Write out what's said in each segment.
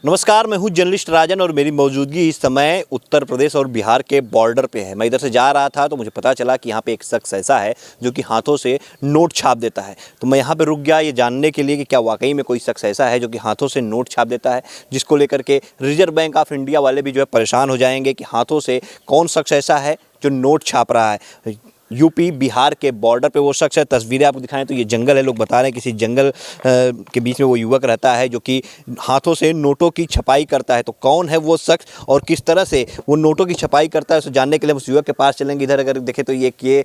नमस्कार, मैं हूं जर्नलिस्ट राजन और मेरी मौजूदगी इस समय उत्तर प्रदेश और बिहार के बॉर्डर पे है। मैं इधर से जा रहा था तो मुझे पता चला कि यहाँ पे एक शख्स ऐसा है जो कि हाथों से नोट छाप देता है। तो मैं यहाँ पे रुक गया ये जानने के लिए कि क्या वाकई में कोई शख्स ऐसा है जो कि हाथों से नोट छाप देता है, जिसको लेकर के रिजर्व बैंक ऑफ इंडिया वाले भी जो है परेशान हो जाएंगे कि हाथों से कौन शख्स ऐसा है जो नोट छाप रहा है। यूपी बिहार के बॉर्डर पे वो शख्स है। तस्वीरें आपको दिखाएं तो ये जंगल है, लोग बता रहे हैं किसी जंगल के बीच में वो युवक रहता है जो कि हाथों से नोटों की छपाई करता है। तो कौन है वो शख्स और किस तरह से वो नोटों की छपाई करता है, उसे जानने के लिए उस युवक के पास चलेंगे। इधर अगर देखें तो ये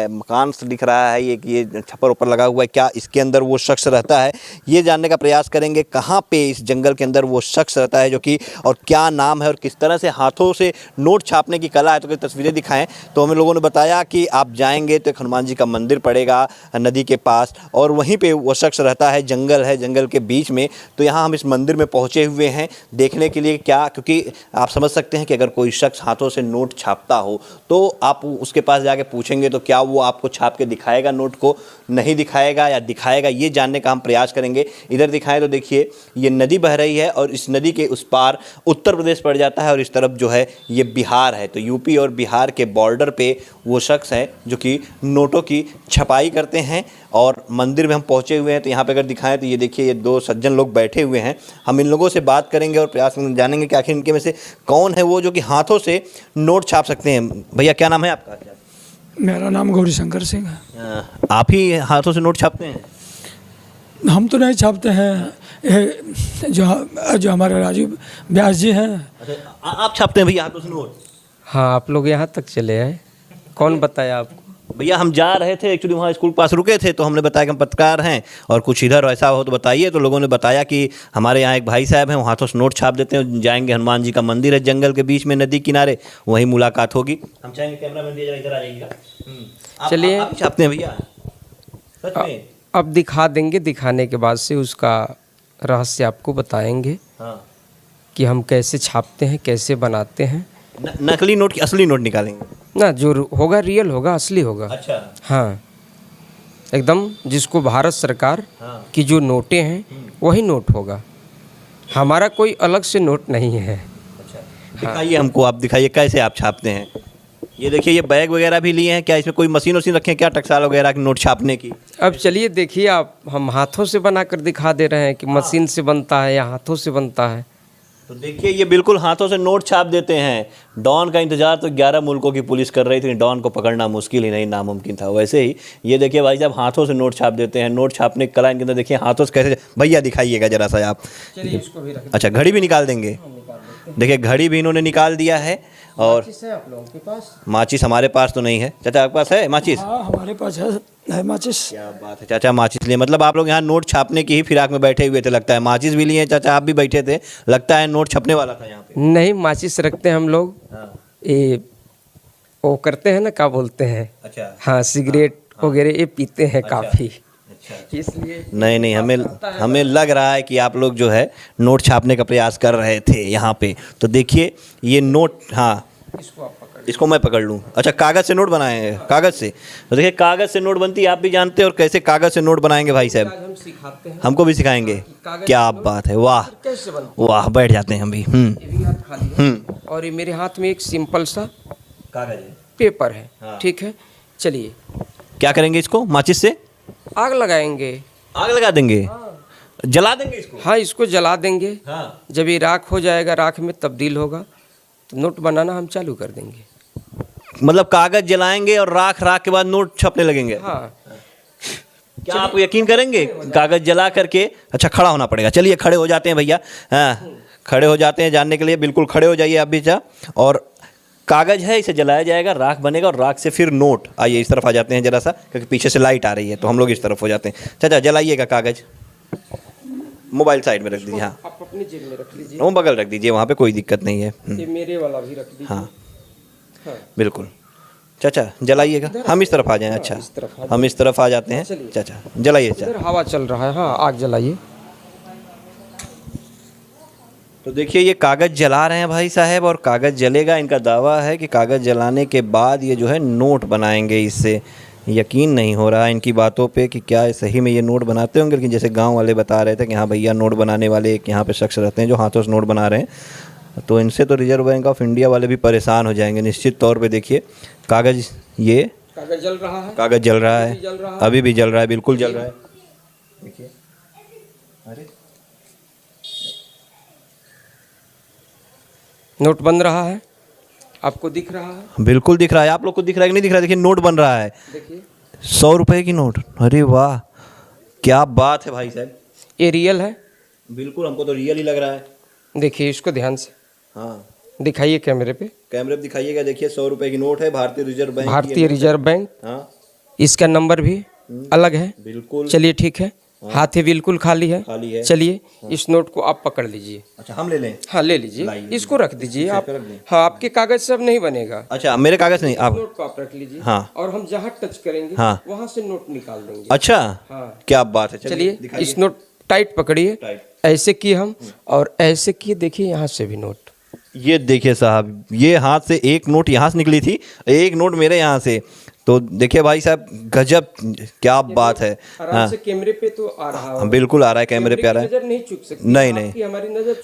मकान दिख रहा है, ये छप्पर ऊपर लगा हुआ है, क्या इसके अंदर वो शख्स रहता है ये जानने का प्रयास करेंगे। कहाँ पे इस जंगल के अंदर वो शख्स रहता है जो कि, और क्या नाम है और किस तरह से हाथों से नोट छापने की कला है। तो कुछ तस्वीरें दिखाएं तो हमें लोगों ने बताया कि आप जाएंगे तो एक हनुमान जी का मंदिर पड़ेगा नदी के पास और वहीं पे वो शख्स रहता है। जंगल है, जंगल के बीच में। तो यहाँ हम इस मंदिर में पहुँचे हुए हैं देखने के लिए क्या, क्योंकि आप समझ सकते हैं कि अगर कोई शख्स हाथों से नोट छापता हो तो आप उसके पास जाके पूछेंगे तो क्या वो आपको छाप के दिखाएगा, नोट को नहीं दिखाएगा या दिखाएगा, ये जानने का हम प्रयास करेंगे। इधर दिखाएं तो देखिए ये नदी बह रही है और इस नदी के उस पार उत्तर प्रदेश पड़ जाता है और इस तरफ जो है ये बिहार है। तो यूपी और बिहार के बॉर्डर पे वो शख्स है जो कि नोटों की छपाई करते हैं और मंदिर में हम पहुंचे हुए हैं। तो यहाँ पे अगर दिखाएं तो ये देखिए ये दो सज्जन लोग बैठे हुए हैं। हम इन लोगों से बात करेंगे और प्रयास जानेंगे कि आखिर इनके में से कौन है वो जो कि हाथों से नोट छाप सकते हैं। भैया क्या नाम है आपका? मेरा नाम गौरी शंकर सिंह है। आप ही हाथों से नोट छापते हैं? हम तो नहीं छापते हैं, जो हमारे राजीव व्यास जी हैं। अच्छा, आप छापते हैं भैया हाथों से नोट? हाँ, आप लोग यहाँ तक चले आए, कौन बताया आपको? भैया हम जा रहे थे एक्चुअली, वहाँ स्कूल के पास रुके थे तो हमने बताया कि हम पत्रकार हैं और कुछ इधर ऐसा हो तो बताइए। तो लोगों ने बताया कि हमारे यहाँ एक भाई साहब हैं, वो हाथों से नोट छाप देते हैं। जाएंगे, हनुमान जी का मंदिर है जंगल के बीच में नदी किनारे, वहीं मुलाकात होगी। हम चाहेंगे कैमरा मैन जरा इधर आ जाइएगा। चलिए, आप छापते हैं भैया सच में? अब दिखा देंगे, दिखाने के बाद से उसका रहस्य आपको बताएंगे। हाँ, कि हम कैसे छापते हैं, कैसे बनाते हैं। नकली नोट की असली नोट निकालेंगे ना, जो होगा रियल होगा, असली होगा। अच्छा, हाँ, एकदम जिसको भारत सरकार हाँ, की जो नोटें हैं वही नोट होगा, हमारा कोई अलग से नोट नहीं है। अच्छा दिखाइए हमको, आप दिखाइए कैसे आप छापते हैं। ये देखिए ये बैग वगैरह भी लिए हैं, क्या इसमें कोई मशीन वशीन रखे हैं क्या, टकसाल वगैरह की नोट छापने की? अब चलिए देखिए आप, हम हाथों से बना कर दिखा दे रहे हैं कि मशीन से बनता है या हाथों से बनता है। तो देखिए ये बिल्कुल हाथों से नोट छाप देते हैं। डॉन का इंतजार तो 11 मुल्कों की पुलिस कर रही थी, डॉन को पकड़ना मुश्किल ही नहीं नामुमकिन था। वैसे ही ये देखिए भाई साहब हाथों से नोट छाप देते हैं। नोट छापने की कला इनके अंदर देखिए, हाथों से कैसे। भैया दिखाइएगा जरा सा आप। इसको भी रख। अच्छा, घड़ी भी निकाल देंगे? देखिए घड़ी भी इन्होंने निकाल दिया है। और आप लोगों के पास माचिस हमारे पास तो नहीं है। चाचा आपके पास है माचिस? हाँ, हमारे पास है माचिस। क्या बात है चाचा, माचिस लिए? मतलब आप लोग यहाँ नोट छापने की ही फिराक में बैठे हुए थे लगता है। माचिस भी लिए चाचा, आप भी बैठे थे, लगता है नोट छपने वाला था यहाँ पे। नहीं, माचिस रखते हैं हम लोग। हाँ। ये वो करते हैं ना, क्या बोलते हैं। अच्छा, हाँ, सिगरेट वगैरह ये पीते हैं अच्छा। काफ़ी, अच्छा। इसलिए। नहीं, हमें लग रहा है कि आप लोग जो है नोट छापने का प्रयास कर रहे थे यहाँ पे। तो देखिए ये नोट, हाँ इसको आप पकड़। इसको मैं पकड़ लूँ? अच्छा, कागज़ से नोट बनाए हैं? कागज़ से? तो देखिए कागज़ से नोट बनती है, आप भी जानते हैं। और कैसे कागज़ से नोट बनाएंगे भाई साहब? हम सिखाते हैं, हमको भी सिखाएंगे? क्या बात है, वाह कैसे बनता वाह, बैठ जाते हैं हम भी। है। ये भी हाथ खाली है और ये मेरे हाथ में एक सिंपल सा कागज़ है, पेपर है। हाँ। ठीक है, चलिए क्या करेंगे इसको? माचिस से आग लगाएंगे। आग लगा देंगे? जला देंगे इसको? हाँ, इसको जला देंगे। हाँ। जब ये राख हो जाएगा, राख में तब्दील होगा, तो नोट बनाना हम चालू कर देंगे। मतलब कागज़ जलाएंगे और राख के बाद नोट छपने लगेंगे? हाँ, क्या आप यकीन करेंगे? कागज़ जला करके, अच्छा खड़ा होना पड़ेगा। चलिए खड़े हो जाते हैं भैया। हाँ, खड़े हो जाते हैं जानने के लिए। बिल्कुल खड़े हो जाइए आप भी चा। और कागज़ है, इसे जलाया जाएगा, राख बनेगा और राख से फिर नोट। आइए इस तरफ आ जाते हैं जरा सा, क्योंकि पीछे से लाइट आ रही है तो हम लोग इस तरफ हो जाते हैं। चाचा जलाइएगा कागज़, मोबाइल साइड में रख दीजिए। हाँ, आप अपनी जेब में रख लीजिए। वो बगल रख दीजिए, वहाँ पे कोई दिक्कत नहीं है। ये मेरे वाला भी रख दीजिए। हाँ हाँ। बिल्कुल। चाचा जलाइएगा, हम इस तरफ आ जाएं। अच्छा, इस तरफ हम इस तरफ आ जाते हैं। चलिए। चाचा जलाइए। इधर हवा चल रहा है। हाँ, आग जलाइए। तो देखिए ये कागज़ जला रहे हैं भाई साहब और कागज़ जलेगा। इनका दावा है कि कागज़ जलाने के बाद ये जो है नोट बनाएंगे इससे। यकीन नहीं हो रहा है इनकी बातों पे कि क्या सही में ये नोट बनाते होंगे, लेकिन जैसे गांव वाले बता रहे थे कि हाँ भैया नोट बनाने वाले एक यहाँ पे शख्स रहते हैं जो हाथों से नोट बना रहे हैं, तो इनसे तो रिजर्व बैंक ऑफ इंडिया वाले भी परेशान हो जाएंगे निश्चित तौर पे। देखिए कागज़, ये कागज जल रहा है, कागज़ जल रहा है, जल रहा है। अभी भी जल रहा है, बिल्कुल जल रहा है। देखिए, अरे नोट बन रहा है, आपको दिख रहा है, बिल्कुल दिख रहा है। आप लोग को दिख रहा है कि नहीं दिख रहा है? देखिए नोट बन रहा है, देखिए 100 रुपए की नोट। अरे वाह, क्या बात है भाई साहब। ये रियल है। बिल्कुल, हमको तो रियल ही लग रहा है। देखिए इसको ध्यान से हाँ, दिखाइए कैमरे पे। कैमरे पे दिखाइएगा। देखिए 100 रुपए की नोट है, भारतीय रिजर्व बैंक की भारतीय है। रिजर्व बैंक, हाँ इसका नंबर भी अलग है। बिल्कुल। चलिए ठीक है, हाथ ही बिल्कुल खाली है। खाली है। चलिए इस नोट को आप पकड़ लीजिए। अच्छा, हम ले लें? हाँ ले लीजिए, लाइए। इसको रख दीजिए इसे आप। रख दें? हाँ, आपके कागज सब नहीं बनेगा। अच्छा, मेरे कागज़ नहीं, आप? नोट को आप रख लीजिए। हाँ। और हम जहाँ टच करेंगे हाँ। वहाँ से नोट निकाल देंगे। अच्छा, हाँ। क्या बात है। चलिए दिखाइए। इस नोट टाइट पकड़िए। टाइट। ऐसे किए हम और ऐसे किए, देखिए यहाँ से भी नोट। ये देखिए साहब, ये हाथ से एक नोट यहाँ से निकली थी, एक नोट मेरे यहाँ से। तो देखिए भाई साहब, गजब, क्या बात है। आराम हाँ से कैमरे पे तो आ रहा हाँ, है। बिल्कुल आ रहा है, कैमरे पे आ रहा है। नजर नहीं चूक सकती। नहीं, नहीं। आपकी हमारी नजर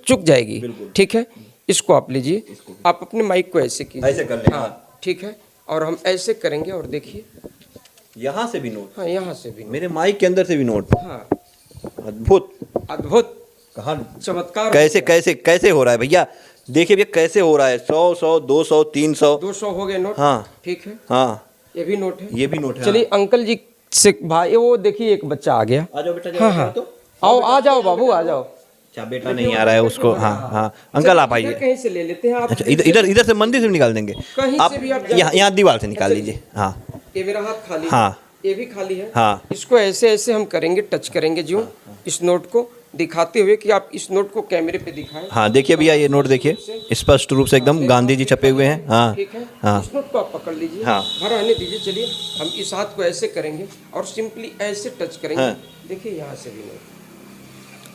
चुक जाएगी। ठीक है, इसको आप लीजिए। आप अपने माइक को ऐसे कीजिए। ऐसे कर लें। हाँ ठीक है, और हम ऐसे करेंगे और देखिए यहाँ से भी नोट, हाँ यहाँ से भी। मेरे माइक के अंदर से भी नोट। हाँ, अद्भुत। अद्भुत, कहाँ, चमत्कार। कैसे कैसे कैसे हो रहा है भैया? देखिए भैया कैसे हो रहा है। 100 200 300 200 हो गए नोट। हाँ ठीक है, हाँ, ये भी नोट है। ये भी नोट है। चलिए अंकल जी से भाई, वो देखिए एक बच्चा आ गया। आ जाओ बेटा, हाँ हाँ, आओ आ जाओ बाबू, आ जाओ। अच्छा, बेटा नहीं आ रहा है उसको। हाँ हाँ, अंकल आप इधर आइए। कहीं से ले लेते हैं आप। अच्छा, इधर इधर इधर से मंदिर से निकाल देंगे कहीं आप? से भी आप यहाँ यहाँ दीवार से निकाल लीजिए। हाँ ये मेरा हाथ खाली है। हाँ। ये भी खाली है। हाँ। इसको ऐसे ऐसे हम करेंगे, टच करेंगे जो इस नोट को, दिखाते हुए कि आप इस नोट को कैमरे पे दिखाएं। हाँ, देखिए भैया ये नोट देखिए, स्पष्ट रूप से एकदम गांधी जी छपे हुए हैं। हाँ ठीक है, हाँ इस नोट को आप पकड़ लीजिए। हाँ। बाहर आने दीजिए। चलिए हम इस हाथ को ऐसे करेंगे और सिंपली ऐसे टच करेंगे। हाँ। देखिए यहाँ से भी नोट।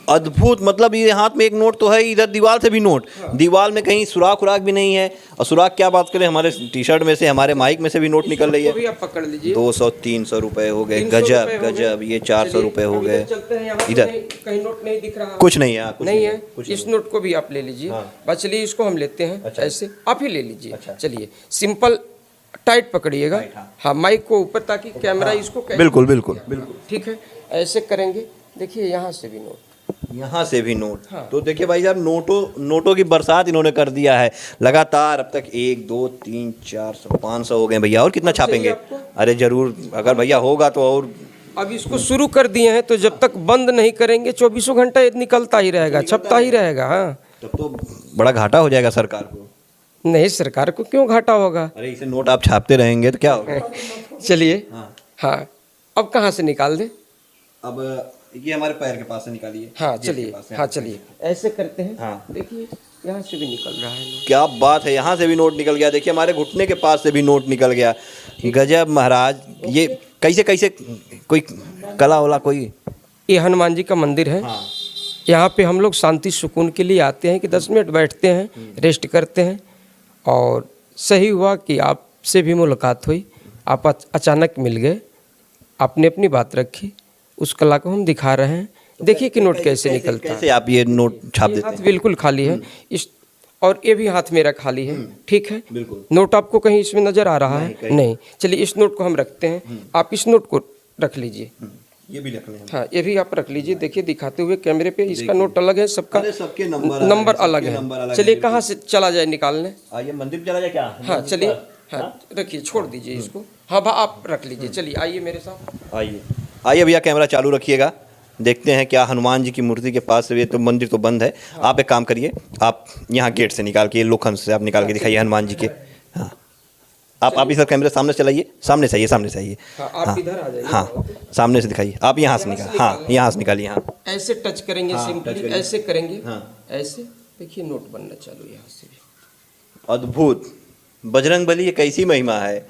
अद्भुत, मतलब ये हाथ में एक नोट तो है, इधर दीवार से भी नोट। दीवार में कहीं सुराख उराख भी नहीं है। और सुराख क्या बात करें, हमारे टी शर्ट में से, हमारे माइक में से भी नोट निकल रही इसको भी है। आप पकड़ लीजिए। 200 300 रुपए हो गए। 300 गजब रुपए हो गए। गजब, ये 400 रुपए हो हम गए। इधर चलते हैं, यहाँ इधर कहीं नोट नहीं दिख रहा। कुछ नहीं है। कुछ नहीं है। कुछ इस नहीं। नोट को भी आप ले लीजिए। हाँ। बस चलिए इसको हम लेते हैं। अच्छा। ऐसे आप ही ले लीजिए। अच्छा। चलिए सिंपल टाइट पकड़िएगा। टाइट, हाँ। हाँ, माइक को ऊपर ताकि कैमरा इसको बिल्कुल बिल्कुल बिल्कुल। ठीक है, ऐसे करेंगे। देखिए यहाँ से भी नोट, यहाँ से भी नोट। हाँ। तो देखिए भाई साहब, नोटों की बरसात इन्होंने कर दिया है लगातार। अब तक 1 2 3 400 500 हो गए भैया। और कितना छापेंगे? आपको? अरे जरूर, अगर भैया होगा तो। और अब इसको शुरू कर दिए हैं तो जब तक बंद नहीं करेंगे 24 घंटा ये निकलता ही रहेगा, छपता ही रहेगा। हाँ, तब तो बड़ा घाटा हो जाएगा सरकार को। नहीं सरकार को क्यों घाटा होगा। अरे इसे नोट आप छापते रहेंगे तो क्या होगा? चलिए हाँ। हाँ, अब कहाँ से निकाल दें? अब ये हमारे पैर के पास से निकालिए। हाँ जेब के चलिए, पास से। हाँ चलिए ऐसे करते हैं। हाँ। देखिए यहाँ से भी निकल रहा है नोट। क्या बात है, यहाँ से भी नोट निकल गया। देखिए हमारे घुटने के पास से भी नोट निकल गया। गजब महाराज, ये कैसे कैसे, कोई कला वाला कोई? ये हनुमान जी का मंदिर है। हाँ। यहाँ पे हम लोग शांति सुकून के लिए आते हैं कि 10 मिनट बैठते हैं, रेस्ट करते हैं। और सही हुआ कि आपसे भी मुलाकात हुई, आप अचानक मिल गए, आपने अपनी बात रखी, उस कला को हम दिखा रहे हैं। देखिए कि नोट कैसे निकलता है। कैसे आप ये नोट छाप ये देते हाथ हैं? बिल्कुल खाली है इस, और ये भी हाथ मेरा खाली है। ठीक है, बिल्कुल। नोट आपको कहीं इसमें नजर आ रहा है? कहीं। नहीं। चलिए इस नोट को हम रखते हैं, आप इस नोट को रख लीजिए। ये भी रख लें हम। हाँ, ये भी आप रख लीजिए। देखिए दिखाते हुए कैमरे पे, इसका नोट अलग है, सबका अरे सबके नंबर नंबर सबके अलग नंबर है। अलग चलिए है, कहाँ से चला जाए निकालने? आइए मंदिर में चला जाए क्या? हाँ चलिए, हाँ रखिए, छोड़ दीजिए इसको। हाँ भा आप रख लीजिए। चलिए आइए मेरे साथ। आइए आइए भैया, कैमरा चालू रखिएगा। देखते हैं क्या हनुमान जी की मूर्ति के पास से। ये तो मंदिर तो बंद है। आप एक काम करिए, आप यहाँ गेट से निकाल के, लोखंड से आप निकाल के दिखाइए हनुमान जी के। हाँ, आप इस कैमरे सामने से चलाइए, सामने से आइए, सामने से आइए। हाँ, आप इधर आ जाइए। हाँ, सामने से दिखाइए। आप यहाँ से निकाल, हाँ यहाँ से निकालिए। हाँ ऐसे टच करेंगे, हाँ, सिंपली टच करिए। ऐसे करेंगे। हाँ। ऐसे देखिए नोट बनना चालू यहाँ से भी। अद्भुत, बजरंगबली ये कैसी महिमा है,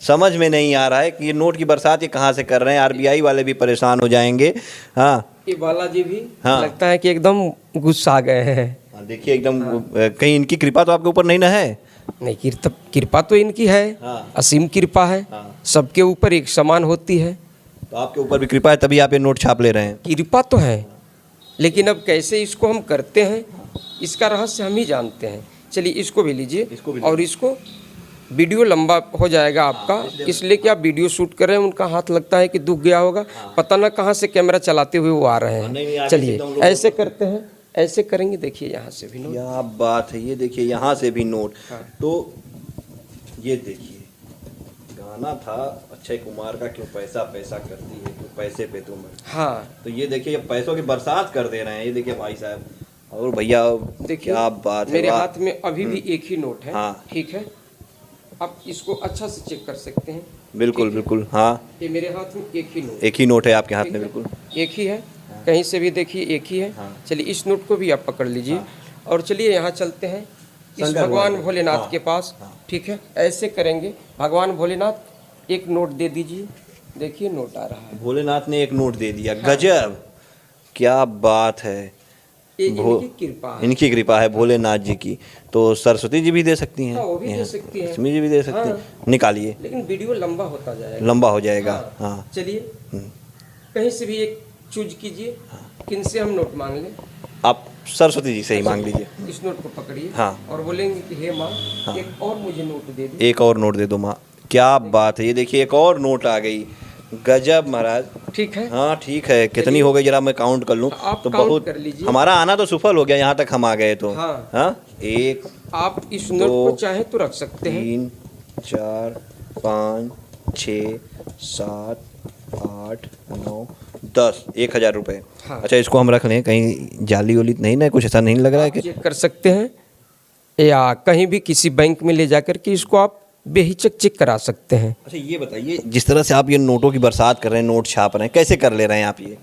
समझ में नहीं आ रहा है कि ये नोट की बरसात ये कहाँ से कर रहे हैं। आरबीआई वाले भी परेशान हो जाएंगे। हाँ ये बालाजी भी हाँ। लगता है कि एकदम गुस्सा आ गए हैं। देखिए एकदम, कहीं इनकी कृपा तो आपके ऊपर नहीं ना है? नहीं, कृपा तो इनकी है, हाँ। असीम कृपा है, हाँ। सबके ऊपर एक समान होती है। तो आपके ऊपर भी कृपा है तभी आप ये नोट छाप ले रहे हैं। कृपा तो है, लेकिन अब कैसे इसको हम करते हैं इसका रहस्य हम ही जानते हैं। चलिए इसको भी लीजिए, इसको भी और इसको वीडियो लंबा हो जाएगा आपका, इसलिए कि आप वीडियो शूट कर रहे हैं। उनका हाथ लगता है कि दुख गया होगा, पता ना कहाँ से कैमरा चलाते हुए वो आ रहे नहीं, हैं। आगे चलिए सीधा हम लोग ऐसे करते हैं, ऐसे करेंगे। देखिए यहाँ से भी नोट, क्या बात है, ये देखिए यहाँ से भी नोट। हाँ। तो ये देखिए गाना था अक्षय कुमार का, क्यों पैसा पैसा करती है, क्यों पैसे पे तुम। हाँ तो ये देखिए ये पैसों की बरसात कर दे रहे हैं, ये देखिए भाई साहब। और भैया देखिए क्या बात है, मेरे वाह। हाथ में अभी भी एक ही नोट है। हाँ। ठीक है, आप इसको अच्छा से चेक कर सकते हैं। बिल्कुल ठीक है? बिल्कुल, हाँ ये मेरे हाथ में एक ही नोट, एक ही नोट है आपके हाथ ठीक में, है? बिल्कुल एक ही है, कहीं से भी देखिए एक ही है। हाँ। चलिए इस नोट को भी आप पकड़ लीजिए, और चलिए यहाँ चलते हैं इस शंकर भगवान भगवान। भोलेनाथ हाँ। के पास। ठीक है, ऐसे करेंगे। भगवान भोलेनाथ एक नोट दे दीजिए, देखिए नोट आ रहा है। भोलेनाथ ने एक नोट दे दिया, गजब, क्या बात है। ये भो- इनकी कृपा है। इनकी कृपा है भोलेनाथ जी की। तो सरस्वती जी भी दे सकती हैं, हाँ, वो भी दे यहाँ। सकती हैं। लक्ष्मी जी भी दे सकती हैं, निकालिए, लेकिन वीडियो लंबा होता जाएगा। लंबा हो जाएगा। हाँ। हाँ चलिए कहीं से भी एक चूज कीजिए, किन से हम नोट मांग लें। आप सरस्वती जी से ही मांग लीजिए। इस नोट को पकड़िए, हाँ। और बोलेंगे कि हे माँ, एक और मुझे नोट दे दे। एक और नोट दे दो माँ, क्या बात है। ये देखिए एक और नोट आ गई, गजब महाराज। ठीक है, हाँ ठीक है, कितनी हो गई जरा मैं काउंट कर लूँ। आप तो काउंट बहुत, कर लीजिए। हमारा आना तो सफल हो गया, यहाँ तक हम आ गए तो। हाँ। हाँ, एक, आप इस नोट को चाहे तो रख सकते हैं। 3 4 5 6 7 8 9 10, 1,000 रुपये। हाँ। अच्छा इसको हम रख लें, कहीं जाली वाली नहीं ना, कुछ ऐसा नहीं लग रहा है कि। चेक कर सकते हैं, या कहीं भी किसी बैंक में ले जाकर के इसको आप बेहिचक चेक करा सकते हैं। अच्छा ये बताइए, जिस तरह से आप ये नोटों की बरसात कर रहे हैं, नोट छाप रहे हैं, कैसे कर ले रहे हैं आप ये?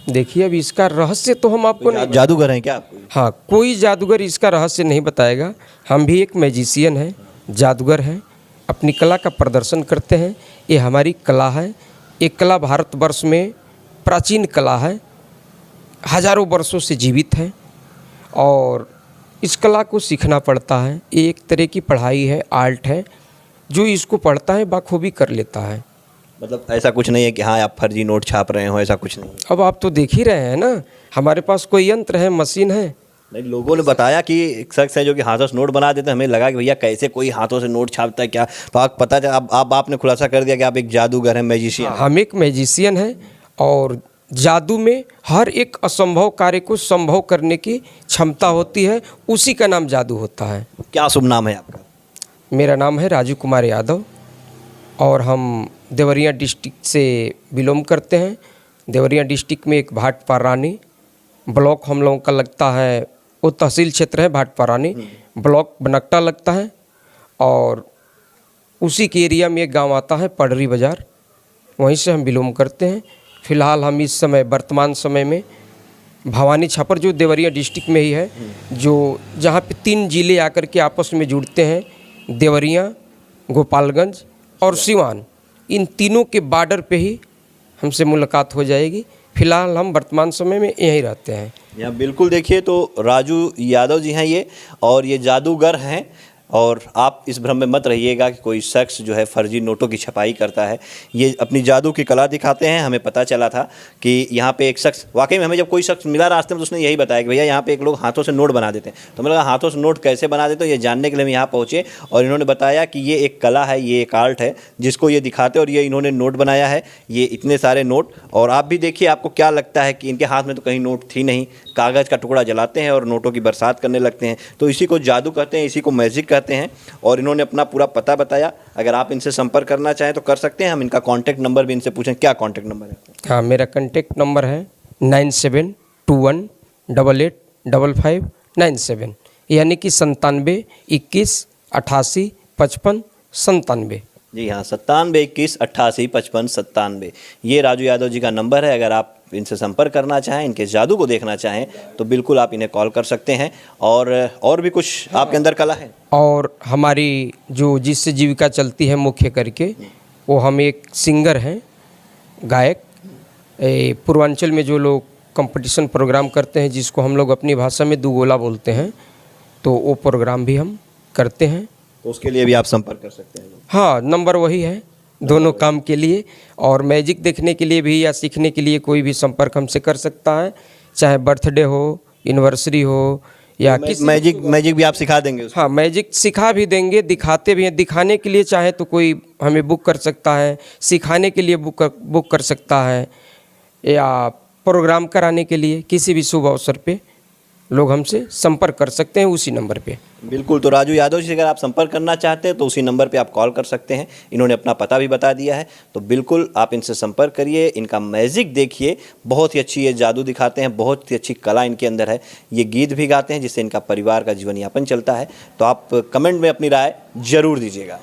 देखिए अब इसका रहस्य तो हम आपको नहीं, जादूगर हैं क्या आप? हाँ, कोई जादूगर इसका रहस्य नहीं बताएगा। हम भी एक मैजिशियन हैं, जादूगर हैं, अपनी कला का प्रदर्शन करते हैं। ये हमारी कला है। ये कला भारतवर्ष में प्राचीन कला है, हजारों वर्षों से जीवित है, और इस कला को सीखना पड़ता है। ये एक तरह की पढ़ाई है, आर्ट है। जो इसको पढ़ता है बाखूबी कर लेता है। मतलब ऐसा कुछ नहीं है कि हाँ आप फर्जी नोट छाप रहे हो, ऐसा कुछ नहीं। अब आप तो देख ही रहे हैं ना, हमारे पास कोई यंत्र है, मशीन है। नहीं, लोगों ने बताया कि एक शख्स है जो कि हाथों से नोट बना देते हैं। हमें लगा कि भैया कैसे कोई हाथों से नोट छापता है क्या, तो आप पता चला, अब आपने खुलासा कर दिया कि आप एक जादूगर हैं, मैजिशियन। हम एक मैजिशियन हैं, और जादू में हर एक असंभव कार्य को संभव करने की क्षमता होती है, उसी का नाम जादू होता है। क्या शुभ नाम है आपका? मेरा नाम है राजू कुमार यादव, और हम देवरिया डिस्ट्रिक्ट से बिलोंग करते हैं। देवरिया डिस्ट्रिक्ट में एक भाटपारानी ब्लॉक हम लोगों का लगता है, वो तहसील क्षेत्र है भाटपारानी, ब्लॉक बनकटा लगता है, और उसी के एरिया में एक गांव आता है पडरी बाज़ार, वहीं से हम बिलोंग करते हैं। फ़िलहाल हम इस समय वर्तमान समय में भवानी छापर, जो देवरिया डिस्ट्रिक्ट में ही है, जो जहाँ पे 3 ज़िले आकर के आपस में जुड़ते हैं, देवरिया, गोपालगंज और सिवान, इन तीनों के बॉर्डर पे ही हमसे मुलाकात हो जाएगी। फ़िलहाल हम वर्तमान समय में यहीं रहते हैं। यहाँ बिल्कुल देखिए तो राजू यादव जी हैं ये, और ये जादूगर हैं। और आप इस भ्रम में मत रहिएगा कि कोई शख्स जो है फर्जी नोटों की छपाई करता है। ये अपनी जादू की कला दिखाते हैं। हमें पता चला था कि यहाँ पे एक शख्स, वाकई में हमें जब कोई शख्स मिला रास्ते में तो उसने यही बताया कि भैया यहाँ पे एक लोग हाथों से नोट बना देते हैं। तो मैंने कहा हाथों से नोट कैसे बना देते हो, ये जानने के लिए हम यहाँ पहुँचे, और इन्होंने बताया कि ये एक कला है, ये एक आर्ट है जिसको ये दिखाते हैं, और ये इन्होंने नोट बनाया है, ये इतने सारे नोट। और आप भी देखिए, आपको क्या लगता है कि इनके हाथ में तो कहीं नोट थी नहीं, कागज़ का टुकड़ा जलाते हैं और नोटों की बरसात करने लगते हैं। तो इसी को जादू कहते हैं, इसी को मैजिक कहते हैं। और इन्होंने अपना पूरा पता बताया। अगर आप इनसे संपर्क करना चाहें तो कर सकते हैं। हम इनका कॉन्टैक्ट नंबर भी इनसे पूछें, क्या कॉन्टैक्ट नंबर है? हाँ, मेरा कॉन्टेक्ट नंबर है 9721885597, यानी कि 97 21 88 55 97। जी हाँ, 97 21 88 55 97, ये राजू यादव जी का नंबर है। अगर आप इनसे संपर्क करना चाहें, इनके जादू को देखना चाहें, तो बिल्कुल आप इन्हें कॉल कर सकते हैं। और भी कुछ आपके अंदर कला है? और हमारी जो जिससे जीविका चलती है मुख्य करके, वो हम एक सिंगर हैं, गायक। पूर्वांचल में जो लोग कंपटीशन प्रोग्राम करते हैं, जिसको हम लोग अपनी भाषा में दुगोला बोलते हैं, तो वो प्रोग्राम भी हम करते हैं। तो उसके लिए भी आप संपर्क कर सकते हैं। हाँ, नंबर वही है दोनों काम के लिए, और मैजिक देखने के लिए भी या सीखने के लिए कोई भी संपर्क हमसे कर सकता है, चाहे बर्थडे हो, एनिवर्सरी हो या किसी मैजिक भी आप सिखा देंगे उसको? हाँ, मैजिक सिखा भी देंगे, दिखाते भी हैं। दिखाने के लिए चाहे तो कोई हमें बुक कर सकता है, सिखाने के लिए बुक कर सकता है, या प्रोग्राम कराने के लिए किसी भी शुभ अवसर पे लोग हमसे संपर्क कर सकते हैं उसी नंबर पे। बिल्कुल, तो राजू यादव जी से अगर आप संपर्क करना चाहते हैं तो उसी नंबर पे आप कॉल कर सकते हैं। इन्होंने अपना पता भी बता दिया है, तो बिल्कुल आप इनसे संपर्क करिए, इनका मैजिक देखिए, बहुत ही अच्छी ये जादू दिखाते हैं, बहुत ही अच्छी कला इनके अंदर है। ये गीत भी गाते हैं जिससे इनका परिवार का जीवन यापन चलता है। तो आप कमेंट में अपनी राय जरूर दीजिएगा।